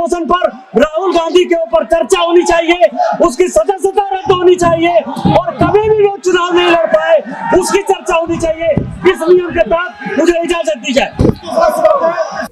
Motion पर राहुल गांधी के ऊपर चर्चा होनी चाहिए, उसकी सदस्यता रद्द होनी चाहिए और कभी भी वो चुनाव नहीं लड़ पाए उसकी चर्चा होनी चाहिए। इस नियम के तहत मुझे इजाजत दी जाए।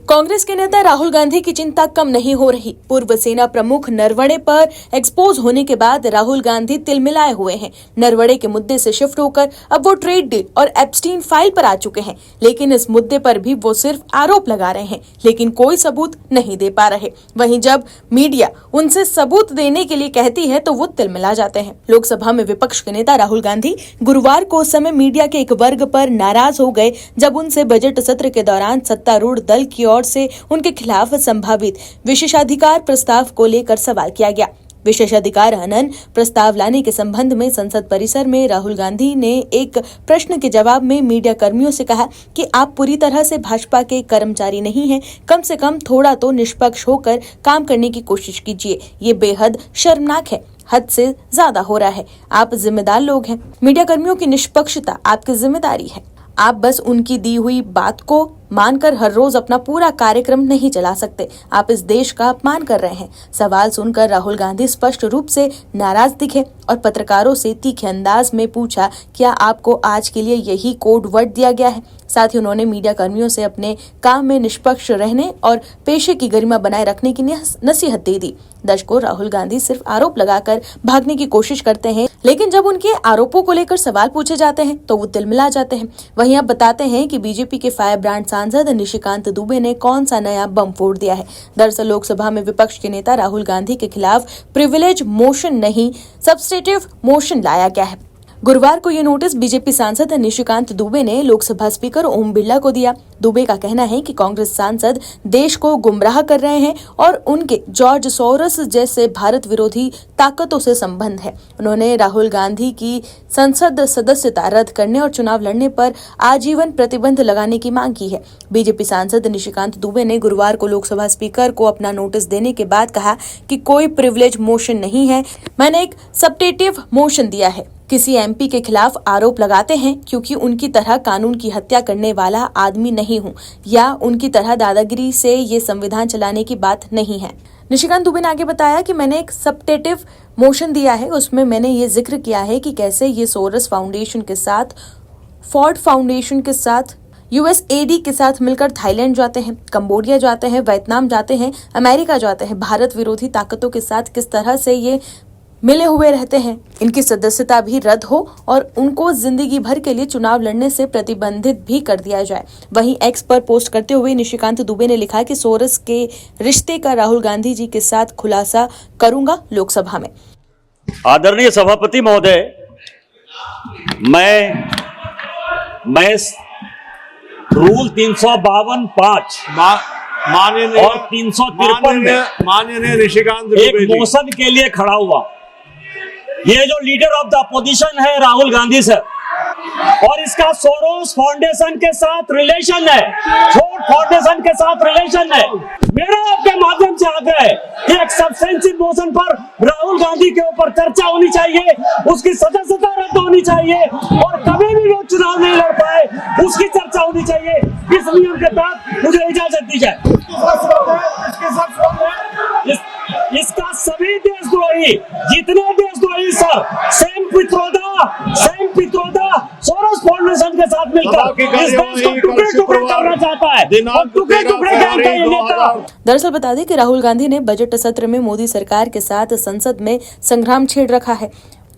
कांग्रेस के नेता राहुल गांधी की चिंता कम नहीं हो रही। पूर्व सेना प्रमुख नरवणे पर एक्सपोज होने के बाद राहुल गांधी तिलमिलाए हुए हैं। नरवणे के मुद्दे से शिफ्ट होकर अब वो ट्रेड डील और एप्स्टीन फाइल पर आ चुके हैं, लेकिन इस मुद्दे पर भी वो सिर्फ आरोप लगा रहे हैं, लेकिन कोई सबूत नहीं दे पा रहे। वहीं जब मीडिया उनसे सबूत देने के लिए कहती है तो वो तिलमिला जाते हैं। लोकसभा में विपक्ष के नेता राहुल गांधी गुरुवार को उस समय मीडिया के एक वर्ग पर नाराज हो गए जब उनसे बजट सत्र के दौरान सत्तारूढ़ दल की ओर से उनके खिलाफ संभावित विशेषाधिकार प्रस्ताव को लेकर सवाल किया गया। विशेषाधिकार हनन प्रस्ताव लाने के संबंध में संसद परिसर में राहुल गांधी ने एक प्रश्न के जवाब में मीडिया कर्मियों से कहा कि आप पूरी तरह से भाजपा के कर्मचारी नहीं हैं, कम से कम थोड़ा तो निष्पक्ष होकर काम करने की कोशिश कीजिए। ये बेहद शर्मनाक है, हद से ज्यादा हो रहा है। आप जिम्मेदार लोग हैं, मीडिया कर्मियों की निष्पक्षता आपकी जिम्मेदारी है। आप बस उनकी दी हुई बात को मानकर हर रोज अपना पूरा कार्यक्रम नहीं चला सकते। आप इस देश का अपमान कर रहे हैं। सवाल सुनकर राहुल गांधी स्पष्ट रूप से नाराज दिखे और पत्रकारों से तीखे अंदाज में पूछा, क्या आपको आज के लिए यही कोड वर्ड दिया गया है? साथ ही उन्होंने मीडिया कर्मियों से अपने काम में निष्पक्ष रहने और पेशे की गरिमा बनाए रखने की नसीहत दे दी। दर्शकों, राहुल गांधी सिर्फ आरोप लगाकर भागने की कोशिश करते हैं, लेकिन जब उनके आरोपों को लेकर सवाल पूछे जाते हैं तो वो तिलमिला जाते हैं। वहीं अब बताते हैं कि बीजेपी के फायर ब्रांड सांसद निशिकांत दुबे ने कौन सा नया बम फोड़ दिया है। दरअसल लोकसभा में विपक्ष के नेता राहुल गांधी के खिलाफ प्रिविलेज मोशन नहीं, सब्स्टिट्यूटिव मोशन लाया गया है। गुरुवार को ये नोटिस बीजेपी सांसद निशिकांत दुबे ने लोकसभा स्पीकर ओम बिरला को दिया। दुबे का कहना है कि कांग्रेस सांसद देश को गुमराह कर रहे हैं और उनके जॉर्ज सोरोस जैसे भारत विरोधी ताकतों से संबंध है। उन्होंने राहुल गांधी की संसद सदस्यता रद्द करने और चुनाव लड़ने पर आजीवन प्रतिबंध लगाने की मांग की है। बीजेपी सांसद निशिकांत दुबे ने गुरुवार को लोकसभा स्पीकर को अपना नोटिस देने के बाद कहा कि कोई प्रिविलेज मोशन नहीं है, मैंने एक सब्स्टिट्यूटिव मोशन दिया है। किसी एमपी के खिलाफ आरोप लगाते हैं क्योंकि उनकी तरह कानून की हत्या करने वाला आदमी नहीं हूं या उनकी तरह दादागिरी से ये संविधान चलाने की बात नहीं है। निशिकांत दुबे ने आगे बताया कि मैंने एक सब्स्टिट्यूटिव मोशन दिया है, उसमें मैंने ये जिक्र किया है कि कैसे ये सोरस फाउंडेशन के साथ, फोर्ड फाउंडेशन के साथ, यूएसएडी के साथ मिलकर थाईलैंड जाते हैं, कंबोडिया जाते हैं, वियतनाम जाते हैं, अमेरिका जाते हैं, भारत विरोधी ताकतों के साथ किस तरह से ये मिले हुए रहते हैं। इनकी सदस्यता भी रद्द हो और उनको जिंदगी भर के लिए चुनाव लड़ने से प्रतिबंधित भी कर दिया जाए। वहीं एक्स पर पोस्ट करते हुए निशिकांत दुबे ने लिखा कि सोरस के रिश्ते का राहुल गांधी जी के साथ खुलासा करूंगा लोकसभा में। आदरणीय सभापति महोदय, मैं रूल 352(5) और 353 में माननीय निशिकांत एक मोशन के लिए खड़ा हुआ। ये जो लीडर ऑफ द अपोजिशन है राहुल गांधी सर, और इसका सोरोस फाउंडेशन के साथ रिलेशन है, फोर्ड फाउंडेशन के साथ रिलेशन है। मेरा आपके माध्यम से आग्रह है कि एक सब्स्टेंशियल मोशन पर राहुल गांधी के ऊपर चर्चा होनी चाहिए, उसकी सदस्यता रद्द होनी चाहिए और कभी भी वो चुनाव नहीं लड़ पाए उसकी चर्चा होनी चाहिए। इस नियम के तहत मुझे इजाजत दी जाए। इसका सभी देशद्रोही, जितने देशद्रोही sir, same Pitroda Soros foundation के साथ मिलकर इस देश को टुकड़े करना चाहता है और टुकड़े करके ये नेता। दरअसल बता दें कि राहुल गांधी ने बजट सत्र में मोदी सरकार के साथ संसद में संग्राम छेड़ रखा है।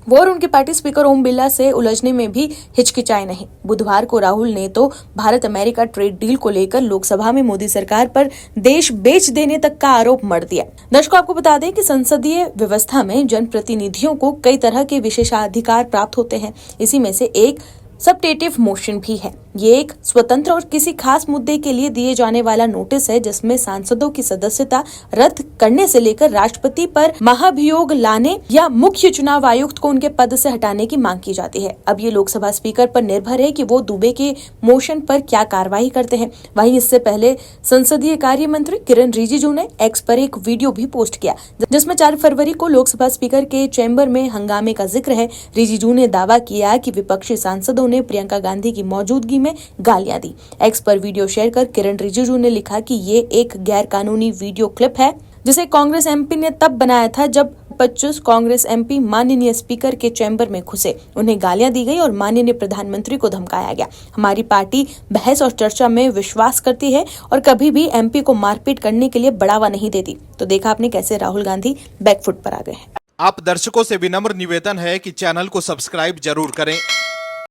वो और उनके पार्टी स्पीकर ओम बिरला से उलझने में भी हिचकिचाए नहीं। बुधवार को राहुल ने तो भारत अमेरिका ट्रेड डील को लेकर लोकसभा में मोदी सरकार पर देश बेच देने तक का आरोप मढ़ दिया। दर्शकों, आपको बता दें कि संसदीय व्यवस्था में जनप्रतिनिधियों को कई तरह के विशेषाधिकार प्राप्त होते हैं। इसी में से एक सब्स्टिट्यूटिव मोशन भी है। ये एक स्वतंत्र और किसी खास मुद्दे के लिए दिए जाने वाला नोटिस है, जिसमें सांसदों की सदस्यता रद्द करने से लेकर राष्ट्रपति पर महाभियोग लाने या मुख्य चुनाव आयुक्त को उनके पद से हटाने की मांग की जाती है। अब ये लोकसभा स्पीकर पर निर्भर है कि वो दुबे के मोशन पर क्या कार्रवाई करते हैं। वहीं इससे पहले संसदीय कार्य मंत्री किरण रिजिजू ने एक्स पर एक वीडियो भी पोस्ट किया, जिसमें 4 फरवरी को लोकसभा स्पीकर के चैम्बर में हंगामे का जिक्र है। रिजिजू ने दावा किया कि विपक्षी सांसदों ने प्रियंका गांधी की मौजूदगी में गालियां दी। एक्स पर वीडियो शेयर कर किरण रिजिजू ने लिखा कि ये एक गैर कानूनी वीडियो क्लिप है। जिसे कांग्रेस एमपी ने तब बनाया था जब 25 कांग्रेस एमपी माननीय स्पीकर के चैम्बर में घुसे, उन्हें गालियां दी गई और माननीय प्रधानमंत्री को धमकाया गया। हमारी पार्टी बहस और चर्चा में विश्वास करती है और कभी भी एमपी को मारपीट करने के लिए बढ़ावा नहीं देती। तो देखा आपने कैसे राहुल गांधी बैकफुट पर आ गए हैं। आप दर्शकों से विनम्र निवेदन है कि चैनल को सब्सक्राइब जरूर करें